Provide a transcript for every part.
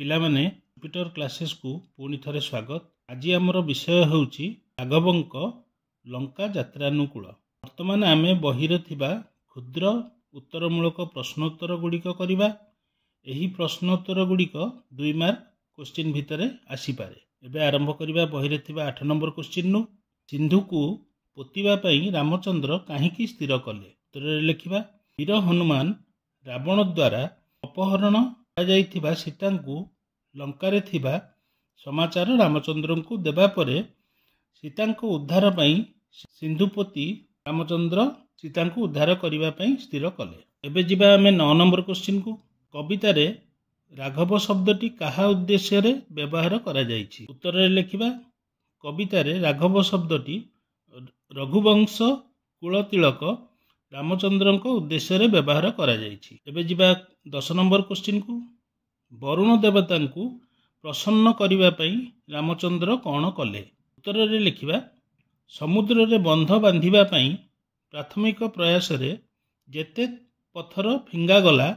ପିଲାମାନେ ଜୁପିଟର କ୍ଲାसेसକୁ ପୁଣି ଥରେ ସ୍ୱାଗତ। ଆଜି ଆମର ବିଷୟ ହେଉଛି ରାଘବଙ୍କ ଲଙ୍କା ଯାତ୍ରାନୁକୂଳ। ବର୍ତ୍ତମାନ ଆମେ ବହିରେ ଥିବା କ୍ଷୁଦ୍ର ଉତ୍ତରମୂଳକ ପ୍ରଶ୍ନୋତ୍ତର ଗୁଡ଼ିକ କରିବା। ଏହି ପ୍ରଶ୍ନୋତ୍ତର ଗୁଡ଼ିକ 2 ମାର୍କ କ୍ୱେଶ୍ଚିନ୍ ଭିତରେ ଆସିପାରେ। ଏବେ ଆରମ୍ଭ କରିବା ବହିରେ ଥିବା 8 ନମ୍ବର କ୍ୱେଶ୍ଚିନ୍ରୁ। ସିନ୍ଧୁକୁ ପୋତିବା ପାଇଁ ରାମଚନ୍ଦ୍ର କାହିଁକି ସ୍ଥିର କଲେ? ଉତ୍ତରରେ ଲେଖିବା, ବୀର ହନୁମାନ ରାବଣ ଦ୍ୱାରା ଅପହରଣ କରାଯାଇଥିବା ସୀତାଙ୍କୁ ଲଙ୍କାରେ ଥିବା ସମାଚାର ରାମଚନ୍ଦ୍ରଙ୍କୁ ଦେବା ପରେ ସୀତାଙ୍କ ଉଦ୍ଧାର ପାଇଁ ସିନ୍ଧୁ ପୋତି ରାମଚନ୍ଦ୍ର ସୀତାଙ୍କୁ ଉଦ୍ଧାର କରିବା ପାଇଁ ସ୍ଥିର କଲେ। ଏବେ ଯିବା ଆମେ 9 ନମ୍ବର କ୍ୱେଶ୍ଚିନ୍କୁ। କବିତାରେ ରାଘବ ଶବ୍ଦଟି କାହା ଉଦ୍ଦେଶ୍ୟରେ ବ୍ୟବହାର କରାଯାଇଛି? ଉତ୍ତରରେ ଲେଖିବା, କବିତାରେ ରାଘବ ଶବ୍ଦଟି ରଘୁବଂଶ କୁଳତିଳକ ରାମଚନ୍ଦ୍ରଙ୍କ ଉଦ୍ଦେଶ୍ୟରେ ବ୍ୟବହାର କରାଯାଇଛି। ଏବେ ଯିବା 10 ନମ୍ବର କ୍ୱେଶ୍ଚିନ୍କୁ। ବରୁଣ ଦେବତାଙ୍କୁ ପ୍ରସନ୍ନ କରିବା ପାଇଁ ରାମଚନ୍ଦ୍ର କ'ଣ କଲେ? ଉତ୍ତରରେ ଲେଖିବା, ସମୁଦ୍ରରେ ବନ୍ଧ ବାନ୍ଧିବା ପାଇଁ ପ୍ରାଥମିକ ପ୍ରୟାସରେ ଯେତେ ପଥର ଫିଙ୍ଗାଗଲା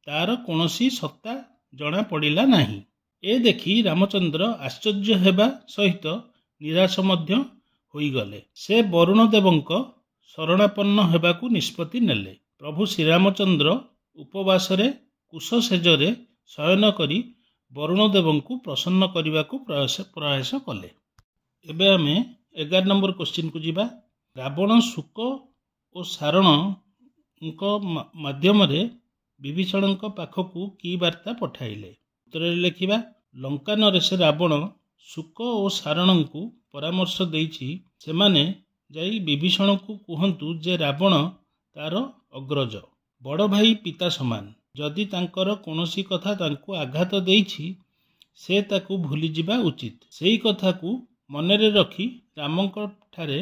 ତାର କୌଣସି ସତ୍ତା ଜଣାପଡ଼ିଲା ନାହିଁ। ଏ ଦେଖି ରାମଚନ୍ଦ୍ର ଆଶ୍ଚର୍ଯ୍ୟ ହେବା ସହିତ ନିରାଶ ମଧ୍ୟ ହୋଇଗଲେ। ସେ ବରୁଣ ଦେବଙ୍କ ଶରଣାପନ୍ନ ହେବାକୁ ନିଷ୍ପତ୍ତି ନେଲେ। ପ୍ରଭୁ ଶ୍ରୀରାମଚନ୍ଦ୍ର ଉପବାସରେ କୁଶଶେଯରେ ଶୟନ କରି ବରୁଣ ଦେବଙ୍କୁ ପ୍ରସନ୍ନ କରିବାକୁ ପ୍ରୟାସ କଲେ। ଏବେ ଆମେ 11 ନମ୍ବର କ୍ୱେଶ୍ଚିନ୍କୁ ଯିବା। ରାବଣ ଶୁକ ଓ ସାରଣଙ୍କ ମାଧ୍ୟମରେ ବିଭୀଷଣଙ୍କ ପାଖକୁ କି ବାର୍ତ୍ତା ପଠାଇଲେ? ଉତ୍ତରରେ ଲେଖିବା, ଲଙ୍କା ନରେଶ ରାବଣ ଶୁକ ଓ ସାରଣଙ୍କୁ ପରାମର୍ଶ ଦେଇଛି ସେମାନେ ଯାଇ ବିଭୀଷଣକୁ କୁହନ୍ତୁ ଯେ ରାବଣ ତାର ଅଗ୍ରଜ, ବଡ଼ ଭାଇ ପିତା ସମାନ। ଯଦି ତାଙ୍କର କୌଣସି କଥା ତାଙ୍କୁ ଆଘାତ ଦେଇଛି ସେ ତାକୁ ଭୁଲିଯିବା ଉଚିତ। ସେହି କଥାକୁ ମନରେ ରଖି ରାମଙ୍କ ଠାରେ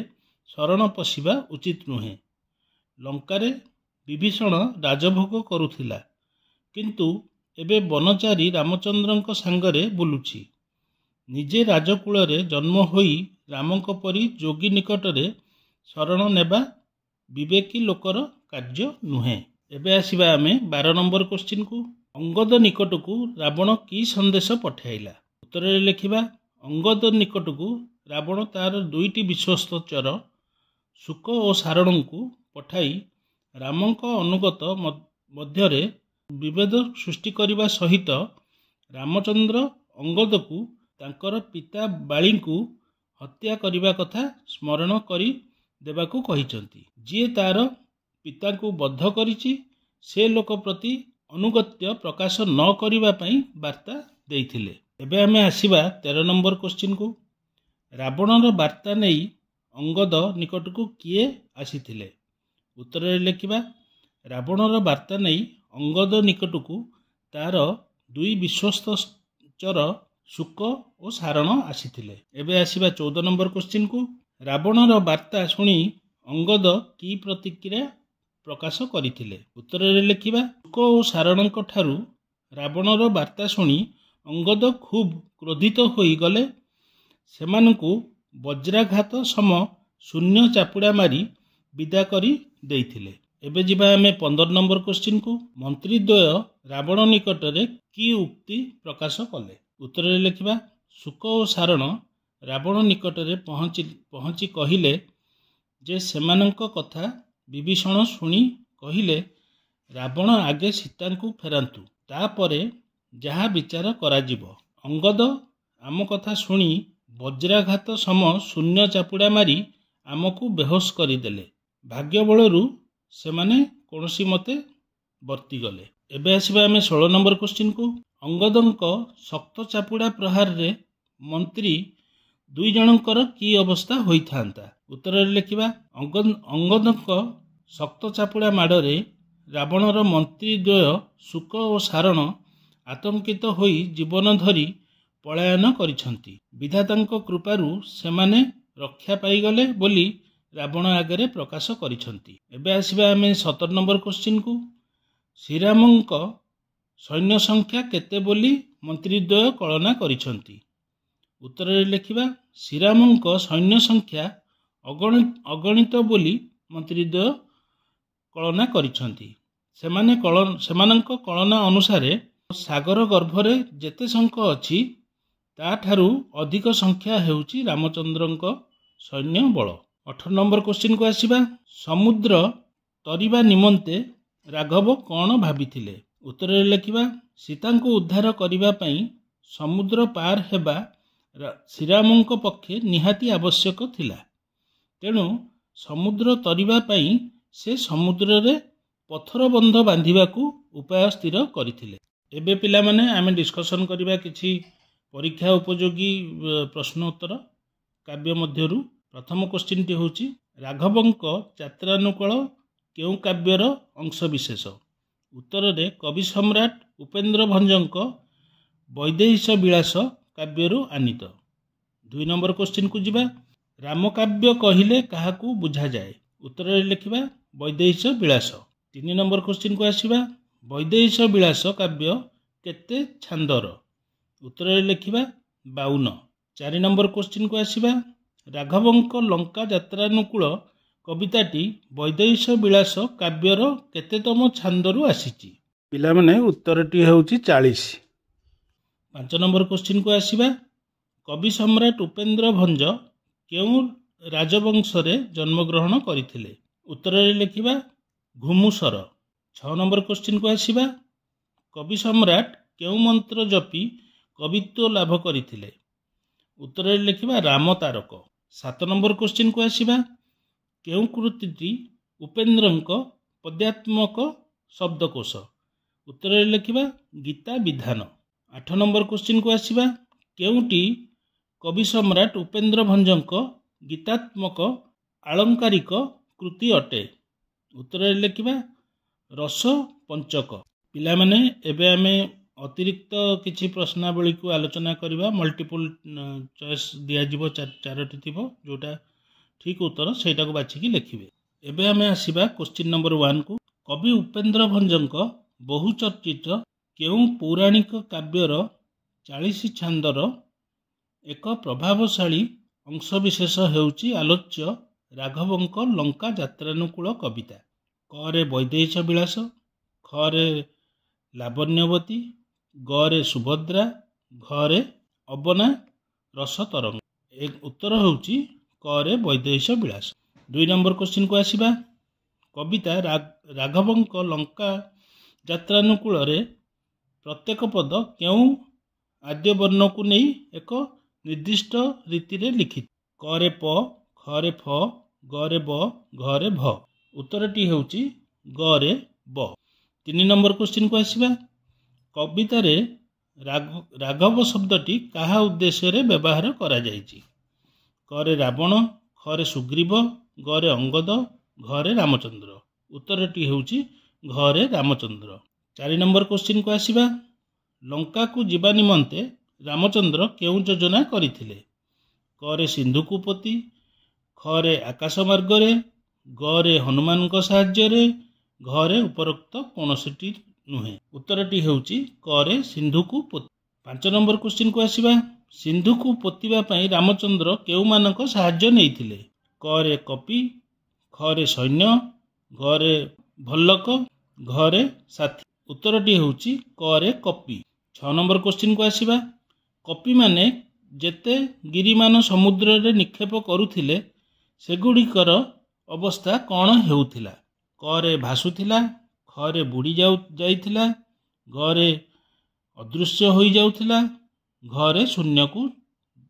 ଶରଣ ପଶିବା ଉଚିତ ନୁହେଁ। ଲଙ୍କାରେ ବିଭୀଷଣ ରାଜଭୋଗ କରୁଥିଲା, କିନ୍ତୁ ଏବେ ବନଚାରୀ ରାମଚନ୍ଦ୍ରଙ୍କ ସାଙ୍ଗରେ ବୁଲୁଛି। ନିଜେ ରାଜକୁଳରେ ଜନ୍ମ ହୋଇ ରାମଙ୍କ ପରି ଯୋଗୀ ନିକଟରେ ଶରଣ ନେବା ବିବେକୀ ଲୋକର କାର୍ଯ୍ୟ ନୁହେଁ। ଏବେ ଆସିବା ଆମେ 12 ନମ୍ବର କ୍ୱେଶ୍ଚିନ୍କୁ। ଅଙ୍ଗଦ ନିକଟକୁ ରାବଣ କି ସନ୍ଦେଶ ପଠାଇଲା? ଉତ୍ତରରେ ଲେଖିବା, ଅଙ୍ଗଦ ନିକଟକୁ ରାବଣ ତାର 2ଟି ବିଶ୍ୱସ୍ତ ଚର ଶୁକ ଓ ସାରଣଙ୍କୁ ପଠାଇ ରାମଙ୍କ ଅନୁଗତ ମଧ୍ୟରେ ବିଭେଦ ସୃଷ୍ଟି କରିବା ସହିତ ରାମଚନ୍ଦ୍ର ଅଙ୍ଗଦକୁ ତାଙ୍କର ପିତା ବାଳୀଙ୍କୁ ହତ୍ୟା କରିବା କଥା ସ୍ମରଣ କରି ଦେବାକୁ କହିଛନ୍ତି। ଯିଏ ତାର ପିତାଙ୍କୁ ବଦ୍ଧ କରିଛି ସେ ଲୋକ ପ୍ରତି ଅନୁଗତ୍ୟ ପ୍ରକାଶ ନ କରିବା ପାଇଁ ବାର୍ତ୍ତା ଦେଇଥିଲେ। ଏବେ ଆମେ ଆସିବା 13 ନମ୍ବର କ୍ୱେଶ୍ଚିନ୍କୁ। ରାବଣର ବାର୍ତ୍ତା ନେଇ ଅଙ୍ଗଦ ନିକଟକୁ କିଏ ଆସିଥିଲେ? ଉତ୍ତରରେ ଲେଖିବା, ରାବଣର ବାର୍ତ୍ତା ନେଇ ଅଙ୍ଗଦ ନିକଟକୁ ତାର 2 ବିଶ୍ୱସ୍ତ ଚର ଶୁକ ଓ ସାରଣ ଆସିଥିଲେ। ଏବେ ଆସିବା 14 ନମ୍ବର କ୍ୱେଶ୍ଚିନ୍କୁ। ରାବଣର ବାର୍ତ୍ତା ଶୁଣି ଅଙ୍ଗଦ କି ପ୍ରତିକ୍ରିୟା ପ୍ରକାଶ କରିଥିଲେ? ଉତ୍ତରରେ ଲେଖିବା, ଶୁକ ଓ ସାରଣଙ୍କ ଠାରୁ ରାବଣର ବାର୍ତ୍ତା ଶୁଣି ଅଙ୍ଗଦ ଖୁବ୍ କ୍ରୋଧିତ ହୋଇଗଲେ। ସେମାନଙ୍କୁ ବଜ୍ରାଘାତ ସମ ଶୂନ୍ୟ ଚାପୁଡ଼ା ମାରି ବିଦା କରି ଦେଇଥିଲେ। ଏବେ ଯିବା ଆମେ 15 ନମ୍ବର କ୍ୱେଶ୍ଚିନ୍କୁ। ମନ୍ତ୍ରୀଦ୍ୱୟ ରାବଣ ନିକଟରେ କି ଉକ୍ତି ପ୍ରକାଶ କଲେ? ଉତ୍ତରରେ ଲେଖିବା, ଶୁକ ଓ ସାରଣ ରାବଣ ନିକଟରେ ପହଞ୍ଚି କହିଲେ ଯେ ସେମାନଙ୍କ କଥା ବିଭୀଷଣ ଶୁଣି କହିଲେ, ରାବଣ ଆଗେ ସୀତାଙ୍କୁ ଫେରାନ୍ତୁ, ତାପରେ ଯାହା ବିଚାର କରାଯିବ। ଅଙ୍ଗଦ ଆମ କଥା ଶୁଣି ବଜ୍ରାଘାତ ସମ ଶୂନ୍ୟ ଚାପୁଡ଼ା ମାରି ଆମକୁ ବେହୋସ କରିଦେଲେ। ଭାଗ୍ୟ ବଳରୁ ସେମାନେ କୌଣସି ମତେ ବର୍ତ୍ତିଗଲେ। ଏବେ ଆସିବା ଆମେ 16 ନମ୍ବର କ୍ୱେଶ୍ଚିନ୍କୁ। ଅଙ୍ଗଦଙ୍କ ଶକ୍ତ ଚାପୁଡ଼ା ପ୍ରହାରରେ ମନ୍ତ୍ରୀ 2 ଜଣଙ୍କର କି ଅବସ୍ଥା ହୋଇଥାନ୍ତା? ଉତ୍ତରରେ ଲେଖିବା, ଅଙ୍ଗଦଙ୍କ ଶକ୍ତ ଚାପୁଡ଼ା ମାଡ଼ରେ ରାବଣର ମନ୍ତ୍ରୀ ଦ୍ୱୟ ଶୁକ ଓ ସାରଣ ଆତଙ୍କିତ ହୋଇ ଜୀବନ ଧରି ପଳାୟନ କରିଛନ୍ତି। ବିଧାତାଙ୍କ କୃପାରୁ ସେମାନେ ରକ୍ଷା ପାଇଗଲେ ବୋଲି ରାବଣ ଆଗରେ ପ୍ରକାଶ କରିଛନ୍ତି। ଏବେ ଆସିବା ଆମେ 17 ନମ୍ବର କ୍ୱେଶ୍ଚିନ୍କୁ। ଶ୍ରୀରାମଙ୍କ ସୈନ୍ୟ ସଂଖ୍ୟା କେତେ ବୋଲି ମନ୍ତ୍ରୀଦ୍ୱୟ କଳନା କରିଛନ୍ତି? ଉତ୍ତରରେ ଲେଖିବା, ଶ୍ରୀରାମଙ୍କ ସୈନ୍ୟ ସଂଖ୍ୟା ଅଗଣିତ ବୋଲି ମନ୍ତ୍ରୀଦ୍ୱୟ କଳନା କରିଛନ୍ତି। ସେମାନଙ୍କ କଳନା ଅନୁସାରେ ସାଗର ଗର୍ଭରେ ଯେତେ ଶଙ୍ଖ ଅଛି ତାଠାରୁ ଅଧିକ ସଂଖ୍ୟା ହେଉଛି ରାମଚନ୍ଦ୍ରଙ୍କ ସୈନ୍ୟ ବଳ। 18 ନମ୍ବର କ୍ୱେଶ୍ଚିନ୍କୁ ଆସିବା। ସମୁଦ୍ର ତରିବା ନିମନ୍ତେ ରାଘବ କ'ଣ ଭାବିଥିଲେ? ଉତ୍ତରରେ ଲେଖିବା ସୀତାଙ୍କୁ ଉଦ୍ଧାର କରିବା ପାଇଁ ସମୁଦ୍ର ପାର ହେବା ଶ୍ରୀରାମଙ୍କ ପକ୍ଷେ ନିହାତି ଆବଶ୍ୟକ ଥିଲା। ତେଣୁ ସମୁଦ୍ର ତରିବା ପାଇଁ ସେ ସମୁଦ୍ରରେ ପଥର ବନ୍ଧ ବାନ୍ଧିବାକୁ ଉପାୟ ସ୍ଥିର କରିଥିଲେ। ଏବେ ପିଲାମାନେ ଆମେ ଡିସ୍କସନ୍ କରିବା କିଛି ପରୀକ୍ଷା ଉପଯୋଗୀ ପ୍ରଶ୍ନ ଉତ୍ତର କାବ୍ୟ ମଧ୍ୟରୁ। ପ୍ରଥମ କ୍ୱେଶ୍ଚିନ୍ଟି ହେଉଛି ରାଘବଙ୍କ ଯାତ୍ରାନୁକୂଳ କେଉଁ କାବ୍ୟର ଅଂଶବିଶେଷ? ଉତ୍ତରରେ କବି ସମ୍ରାଟ ଉପେନ୍ଦ୍ର ଭଞ୍ଜଙ୍କ ବୈଦେହୀଶ ବିଳାସ କାବ୍ୟରୁ ଆନିତ। 2 ନମ୍ବର କ୍ୱେଶ୍ଚିନ୍କୁ ଯିବା। ରାମକାବ୍ୟ କହିଲେ କାହାକୁ ବୁଝାଯାଏ? ଉତ୍ତରରେ ଲେଖିବା ବୈଦେହୀଶ ବିଳାସ। 3 ନମ୍ବର କ୍ୱେଶ୍ଚିନ୍କୁ ଆସିବା। ବୈଦେହୀଶ ବିଳାସ କାବ୍ୟ କେତେ ଛାନ୍ଦର? ଉତ୍ତରରେ ଲେଖିବା 52। 4 ନମ୍ବର କ୍ୱେଶ୍ଚିନ୍କୁ ଆସିବା। ରାଘବଙ୍କ ଲଙ୍କା ଯାତ୍ରାନୁକୂଳ କବିତାଟି ବୈଦେହୀଶ ବିଳାସ କାବ୍ୟର କେତେତମ ଛାନ୍ଦରୁ ଆସିଛି? ପିଲାମାନେ ଉତ୍ତରଟି ହେଉଛି 40। 5 ନମ୍ବର କ୍ୱେଶ୍ଚିନ୍କୁ ଆସିବା। କବି ସମ୍ରାଟ ଉପେନ୍ଦ୍ର ଭଞ୍ଜ କେଉଁ ରାଜବଂଶରେ ଜନ୍ମଗ୍ରହଣ କରିଥିଲେ? ଉତ୍ତରରେ ଲେଖିବା ଘୁମୁସର। 6 ନମ୍ବର କ୍ୱେଶ୍ଚିନ୍କୁ ଆସିବା। କବି ସମ୍ରାଟ କେଉଁ ମନ୍ତ୍ର ଜପି କବିତ୍ୱ ଲାଭ କରିଥିଲେ? ଉତ୍ତରରେ ଲେଖିବା ରାମ ତାରକ। 7 ନମ୍ବର କ୍ୱେଶ୍ଚିନ୍କୁ ଆସିବା। କେଉଁ କୃତିଟି ଉପେନ୍ଦ୍ରଙ୍କ ପଦ୍ୟାତ୍ମକ ଶବ୍ଦକୋଷ? ଉତ୍ତରରେ ଲେଖିବା ଗୀତା ବିଧାନ। 8 ନମ୍ବର କ୍ୱେଶ୍ଚିନ୍କୁ ଆସିବା। କେଉଁଟି କବି ସମ୍ରାଟ ଉପେନ୍ଦ୍ର ଭଞ୍ଜଙ୍କ ଗୀତାତ୍ମକ ଆଳଙ୍କାରିକ କୃତି ଅଟେ? ଉତ୍ତରରେ ଲେଖିବା ରସ ପଞ୍ଚକ। ପିଲାମାନେ ଏବେ ଆମେ ଅତିରିକ୍ତ କିଛି ପ୍ରଶ୍ନାବଳୀକୁ ଆଲୋଚନା କରିବା। ମଲ୍ଟିପୁଲ ଚଏସ୍ ଦିଆଯିବ, 4ଟି ଥିବ, ଯେଉଁଟା ଠିକ୍ ଉତ୍ତର ସେଇଟାକୁ ବାଛିକି ଲେଖିବେ। ଏବେ ଆମେ ଆସିବା କ୍ୱେଶ୍ଚିନ୍ ନମ୍ବର 1କୁ। କବି ଉପେନ୍ଦ୍ର ଭଞ୍ଜଙ୍କ ବହୁଚର୍ଚ୍ଚିତ କେଉଁ ପୌରାଣିକ କାବ୍ୟର 40 ଛାନ୍ଦର ଏକ ପ୍ରଭାବଶାଳୀ ଅଂଶବିଶେଷ ହେଉଛି ଆଲୋଚ୍ୟ ରାଘବଙ୍କ ଲଙ୍କା ଯାତ୍ରାନୁକୂଳ କବିତା? କରେ ବୈଦେହୀଶ ବିଳାସ, ଖରେ ଲାବଣ୍ୟବତୀ, ଗରେ ସୁଭଦ୍ରା, ଘରେ ଅବନା ରସ ତରଙ୍ଗ। ଉତ୍ତର ହେଉଛି କରେ ବୈଦେହୀଶ ବିଳାସ। 2 ନମ୍ବର କ୍ୱେଶ୍ଚିନ୍କୁ ଆସିବା। କବିତା ରାଘବଙ୍କ ଲଙ୍କା ଯାତ୍ରାନୁକୂଳରେ ପ୍ରତ୍ୟେକ ପଦ କେଉଁ ଆଦ୍ୟବର୍ଣ୍ଣକୁ ନେଇ ଏକ ନିର୍ଦ୍ଦିଷ୍ଟ ରୀତିରେ ଲିଖିତ? କରେ ପ, ଖରେ ଫ, ଗରେ ବ, ଘରେ ଭ। ଉତ୍ତରଟି ହେଉଛି ଗରେ ବ। 3 ନମ୍ବର କ୍ୱେଶ୍ଚିନ୍କୁ ଆସିବା। କବିତାରେ ରାଘବ ଶବ୍ଦଟି କାହା ଉଦ୍ଦେଶ୍ୟରେ ବ୍ୟବହାର କରାଯାଇଛି? କରେ ରାବଣ, ଖରେ ସୁଗ୍ରୀବ, ଗରେ ଅଙ୍ଗଦ, ଘରେ ରାମଚନ୍ଦ୍ର। ଉତ୍ତରଟି ହେଉଛି ଘରେ ରାମଚନ୍ଦ୍ର। 4 ନମ୍ବର କ୍ୱେଶ୍ଚିନ୍କୁ ଆସିବା। ଲଙ୍କାକୁ ଯିବା ନିମନ୍ତେ ରାମଚନ୍ଦ୍ର କେଉଁ ଯୋଜନା କରିଥିଲେ? କରେ ସିନ୍ଧୁକୁ ପୋତି, ଖରେ ଆକାଶ ମାର୍ଗରେ, ଗରେ ହନୁମାନଙ୍କ ସାହାଯ୍ୟରେ, ଘରେ ଉପରୋକ୍ତ କୌଣସିଟି ନୁହେଁ। ଉତ୍ତରଟି ହେଉଛି କରେ ସିନ୍ଧୁକୁ ପୋତି। 5 ନମ୍ବର କ୍ୱେଶ୍ଚିନ୍କୁ ଆସିବା। ସିନ୍ଧୁକୁ ପୋତିବା ପାଇଁ ରାମଚନ୍ଦ୍ର କେଉଁମାନଙ୍କ ସାହାଯ୍ୟ ନେଇଥିଲେ? କରେ କପି, ଖରେ ସୈନ୍ୟ, ଘରେ ଭଲ୍ଲକ, ଘରେ ସାଥୀ। ଉତ୍ତରଟି ହେଉଛି କରେ କପି। 6 ନମ୍ବର କ୍ୱେଶ୍ଚିନ୍କୁ ଆସିବା। କପିମାନେ ଯେତେ ଗିରିମାନ ସମୁଦ୍ରରେ ନିକ୍ଷେପ କରୁଥିଲେ ସେଗୁଡ଼ିକର ଅବସ୍ଥା କ'ଣ ହେଉଥିଲା? କରେ ଭାସୁଥିଲା, ଖରେ ବୁଡ଼ି ଯାଇଥିଲା, ଘରେ ଅଦୃଶ୍ୟ ହୋଇଯାଉଥିଲା, ଘରେ ଶୂନ୍ୟକୁ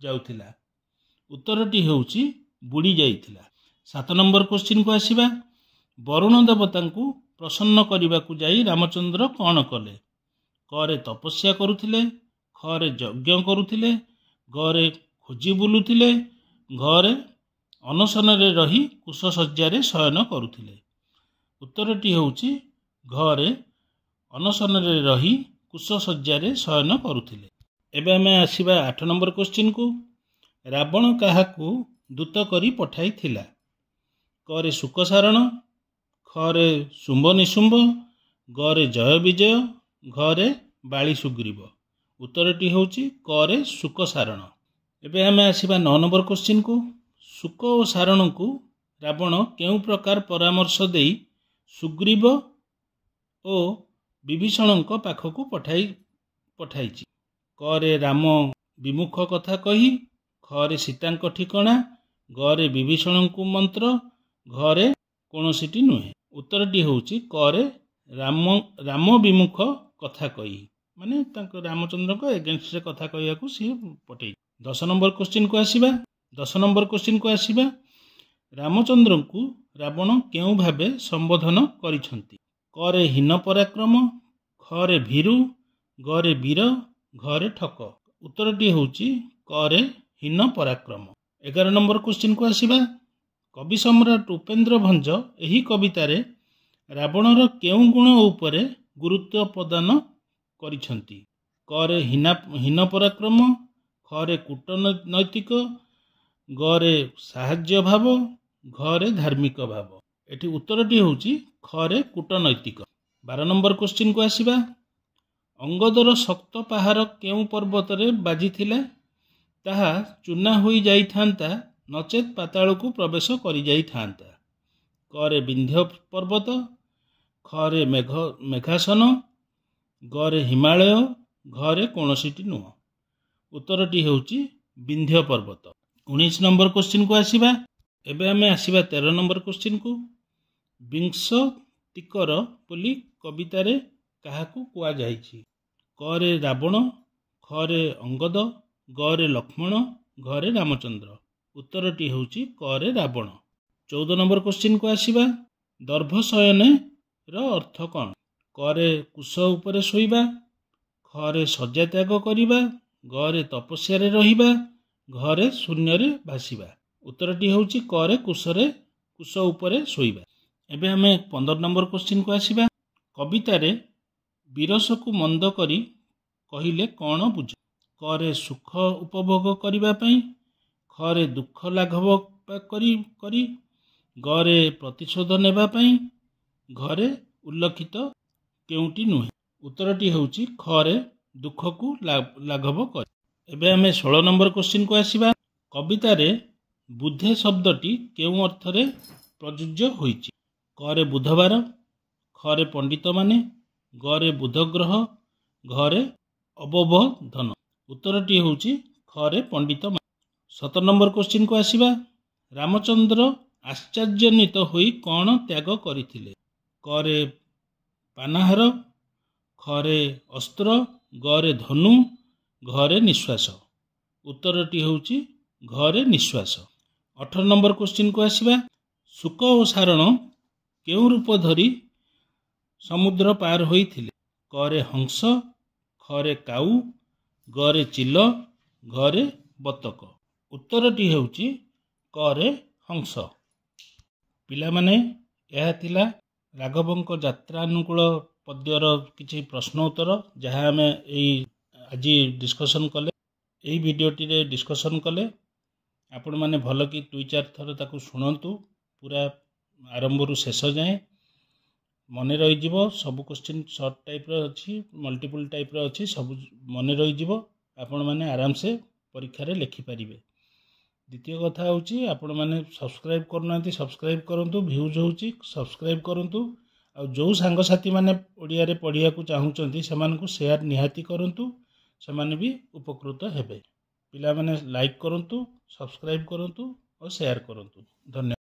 ଯାଉଥିଲା। ଉତ୍ତରଟି ହେଉଛି ବୁଡ଼ି ଯାଇଥିଲା। 7 ନମ୍ବର କ୍ୱେଶ୍ଚିନ୍କୁ ଆସିବା। ବରୁଣ ଦେବତାଙ୍କୁ ପ୍ରସନ୍ନ କରିବାକୁ ଯାଇ ରାମଚନ୍ଦ୍ର କ'ଣ କଲେ? କରେ ତପସ୍ୟା କରୁଥିଲେ, ଖରେ ଯଜ୍ଞ କରୁଥିଲେ, ଘରେ ଖୋଜି ବୁଲୁଥିଲେ, ଘରେ ଅନଶନରେ ରହି କୁଶଶଯ୍ୟାରେ ଶୟନ କରୁଥିଲେ। ଉତ୍ତରଟି ହେଉଛି ଘରେ ଅନଶନରେ ରହି କୁଶଶଯ୍ୟାରେ ଶୟନ କରୁଥିଲେ। ଏବେ ଆମେ ଆସିବା 8 ନମ୍ବର କ୍ୱେଶ୍ଚିନ୍କୁ। ରାବଣ କାହାକୁ ଦୂତ କରି ପଠାଇଥିଲା? କରେ ଶୁକସାରଣ, ଖରେ ଶୁମ୍ଭ ନିଶୁମ୍ଭ, ଗରେ ଜୟ ବିଜୟ, ଘରେ ବାଳି ସୁଗ୍ରୀବ। ଉତ୍ତରଟି ହେଉଛି କରେ ଶୁକସାରଣ। ଏବେ ଆମେ ଆସିବା 9 ନମ୍ବର କ୍ୱେଶ୍ଚିନ୍କୁ। ଶୁକ ଓ ସାରଣଙ୍କୁ ରାବଣ କେଉଁ ପ୍ରକାର ପରାମର୍ଶ ଦେଇ ସୁଗ୍ରୀବ ଓ ବିଭୀଷଣଙ୍କ ପାଖକୁ ପଠାଇଛି। କରେ ରାମ ବିମୁଖ କଥା କହି, ଖରେ ସୀତାଙ୍କ ଠିକଣା, ଗରେ ବିଭୀଷଣଙ୍କୁ ମନ୍ତ୍ର, ଘରେ କୌଣସିଟି ନୁହେଁ। ଉତ୍ତରଟି ହେଉଛି କରେ ରାମ ବିମୁଖ କଥା କହି, ମାନେ ତାଙ୍କ ରାମଚନ୍ଦ୍ରଙ୍କ ଏଗେନଷ୍ଟରେ କଥା କହିବାକୁ ସିଏ ପଠେଇଛି। 10 ନମ୍ବର କ୍ୱେଶ୍ଚିନ୍କୁ ଆସିବା। ରାମଚନ୍ଦ୍ରଙ୍କୁ ରାବଣ କେଉଁ ଭାବେ ସମ୍ବୋଧନ କରିଛନ୍ତି? କରେ ହୀନ ପରାକ୍ରମ, ଖରେ ଭୀରୁ, ଗରେ ବୀର, ଘରେ ଠକ। ଉତ୍ତରଟି ହେଉଛି କରେ ହୀନ ପରାକ୍ରମ। 11 ନମ୍ବର କ୍ୱେଶ୍ଚିନ୍କୁ ଆସିବା। କବି ସମ୍ରାଟ ଉପେନ୍ଦ୍ର ଭଞ୍ଜ ଏହି କବିତାରେ ରାବଣର କେଉଁ ଗୁଣ ଉପରେ ଗୁରୁତ୍ୱ ପ୍ରଦାନ କରିଛନ୍ତି? କରେ ହୀନ ପରାକ୍ରମ, ଖରେ କୂଟନୈତିକ, ଗରେ ସାହାଯ୍ୟ ଭାବ, ଘରେ ଧାର୍ମିକ ଭାବ। ଏଠି ଉତ୍ତରଟି ହେଉଛି ଖରେ କୂଟନୈତିକ। 12 ନମ୍ବର କ୍ୱେଶ୍ଚିନ୍କୁ ଆସିବା। ଅଙ୍ଗଦର ଶକ୍ତ ପାହାର କେଉଁ ପର୍ବତରେ ବାଜିଥିଲା? ତାହା ଚୂନା ହୋଇ ଯାଇଥାନ୍ତା, ନଚେତ୍ ପାତାଳକୁ ପ୍ରବେଶ କରିଯାଇଥାନ୍ତା। କରେ ବିନ୍ଧ୍ୟ ପର୍ବତ, ଖରେ ମେଘାସନ, ଗରେ ହିମାଳୟ, ଘରେ କୌଣସିଟି ନୁହଁ। ଉତ୍ତରଟି ହେଉଛି ବିନ୍ଧ୍ୟ ପର୍ବତ। 19 ନମ୍ବର କ୍ୱେଶ୍ଚିନ୍କୁ ଆସିବା। ଏବେ ଆମେ ଆସିବା 13 ନମ୍ବର କ୍ୱେଶ୍ଚିନ୍କୁ। ବିଂଶତିକର ବୋଲି କବିତାରେ କାହାକୁ କୁହାଯାଇଛି? କରେ ରାବଣ, ଖରେ ଅଙ୍ଗଦ, ଗରେ ଲକ୍ଷ୍ମଣ, ଘରେ ରାମଚନ୍ଦ୍ର। ଉତ୍ତରଟି ହେଉଛି କରେ ରାବଣ। 14 ନମ୍ବର କ୍ୱେଶ୍ଚିନ୍କୁ ଆସିବା। ଦର୍ଭଶୟନେର ଅର୍ଥ କ'ଣ? କରେ କୁଶ ଉପରେ ଶୋଇବା, ଖରେ ଶଯ୍ୟା ତ୍ୟାଗ କରିବା, ଗରେ ତପସ୍ୟାରେ ରହିବା, ଘରେ ଶୂନ୍ୟରେ ଭାସିବା। ଉତ୍ତରଟି ହେଉଛି କରେ କୁଶ ଉପରେ ଶୋଇବା। ଏବେ ଆମେ 15 ନମ୍ବର କ୍ୱେଶ୍ଚିନ୍କୁ ଆସିବା। କବିତାରେ ବିରସକୁ ମନ୍ଦ କରି କହିଲେ କ'ଣ ବୁଝ? କରେ ସୁଖ ଉପଭୋଗ କରିବା ପାଇଁ, ଖରେ ଦୁଃଖ ଲାଘବ କରି, ଗରେ ପ୍ରତିଶୋଧ ନେବା ପାଇଁ, ଘରେ ଉଲ୍ଲେଖିତ କେଉଁଟି ନୁହେଁ? ଉତ୍ତରଟି ହେଉଛି ଖରେ ଦୁଃଖକୁ ଲାଘବ କରି। ଏବେ ଆମେ 16 ନମ୍ବର କ୍ୱେଶ୍ଚିନ୍କୁ ଆସିବା। କବିତାରେ ବୁଧେ ଶବ୍ଦଟି କେଉଁ ଅର୍ଥରେ ପ୍ରଯୁଜ୍ୟ ହୋଇଛି? କରେ ବୁଧବାର, ଖରେ ପଣ୍ଡିତମାନେ, ଗରେ ବୁଧ ଗ୍ରହ, ଘରେ ଅବବୋଧନ। ଉତ୍ତରଟି ହେଉଛି ଖରେ ପଣ୍ଡିତମାନେ। 17 ନମ୍ବର କ୍ୱେଶ୍ଚିନ୍କୁ ଆସିବା। ରାମଚନ୍ଦ୍ର ଆଶ୍ଚର୍ଯ୍ୟାନ୍ୱିତ ହୋଇ କ'ଣ ତ୍ୟାଗ କରିଥିଲେ? କରେ ପାନାହାର, ଖରେ ଅସ୍ତ୍ର, ଗରେ ଧନୁ, ଘରେ ନିଶ୍ୱାସ। ଉତ୍ତରଟି ହେଉଛି ଘରେ ନିଶ୍ୱାସ। 18 ନମ୍ବର କ୍ୱେଶ୍ଚିନ୍କୁ ଆସିବା। ଶୁକ ଓ ସାରଣ କେଉଁ ରୂପ ଧରି ସମୁଦ୍ର ପାର ହୋଇଥିଲେ? କରେ ହଂସ, ଖରେ କାଉ, ଗରେ ଚିଲ, ଘରେ ବତକ। ଉତ୍ତରଟି ହେଉଛି କରେ ହଂସ। ପିଲାମାନେ, ଏହା ଥିଲା ରାଘବଙ୍କ ଯାତ୍ରାନୁକୂଳ ପଦ୍ୟର କିଛି ପ୍ରଶ୍ନ ଉତ୍ତର, ଯାହା ଆମେ ଆଜି ଡିସ୍କସନ୍ କଲେ। ଏହି ଭିଡ଼ିଓଟିରେ ଡିସ୍କସନ୍ କଲେ। ଆପଣମାନେ ଭଲ କି 2-4 ଥର ତାକୁ ଶୁଣନ୍ତୁ, ପୁରା ଆରମ୍ଭରୁ ଶେଷ ଯାଏଁ। ମନେ ରହିଯିବ। ସବୁ କ୍ୱେଶ୍ଚିନ୍ ସର୍ଟ ଟାଇପ୍ର ଅଛି, ମଲ୍ଟିପୁଲ୍ ଟାଇପ୍ର ଅଛି, ସବୁ ମନେ ରହିଯିବ। ଆପଣମାନେ ଆରାମସେ ପରୀକ୍ଷାରେ ଲେଖିପାରିବେ। ଦ୍ୱିତୀୟ କଥା ହେଉଛି, ଆପଣମାନେ ସବସ୍କ୍ରାଇବ୍ କରୁନାହାନ୍ତି, ସବସ୍କ୍ରାଇବ୍ କରନ୍ତୁ। ଭ୍ୟୁଜ୍ ହେଉଛି, ସବସ୍କ୍ରାଇବ୍ କରନ୍ତୁ। ଆଉ ଯେଉଁ ସାଙ୍ଗସାଥିମାନେ ଓଡ଼ିଆରେ ପଢ଼ିବାକୁ ଚାହୁଁଛନ୍ତି ସେମାନଙ୍କୁ ସେୟାର ନିହାତି କରନ୍ତୁ, ସେମାନେ ବି ଉପକୃତ ହେବେ। ପିଲାମାନେ ଲାଇକ୍ କରନ୍ତୁ, ସବସ୍କ୍ରାଇବ୍ କରନ୍ତୁ ଓ ସେୟାର କରନ୍ତୁ। ଧନ୍ୟବାଦ।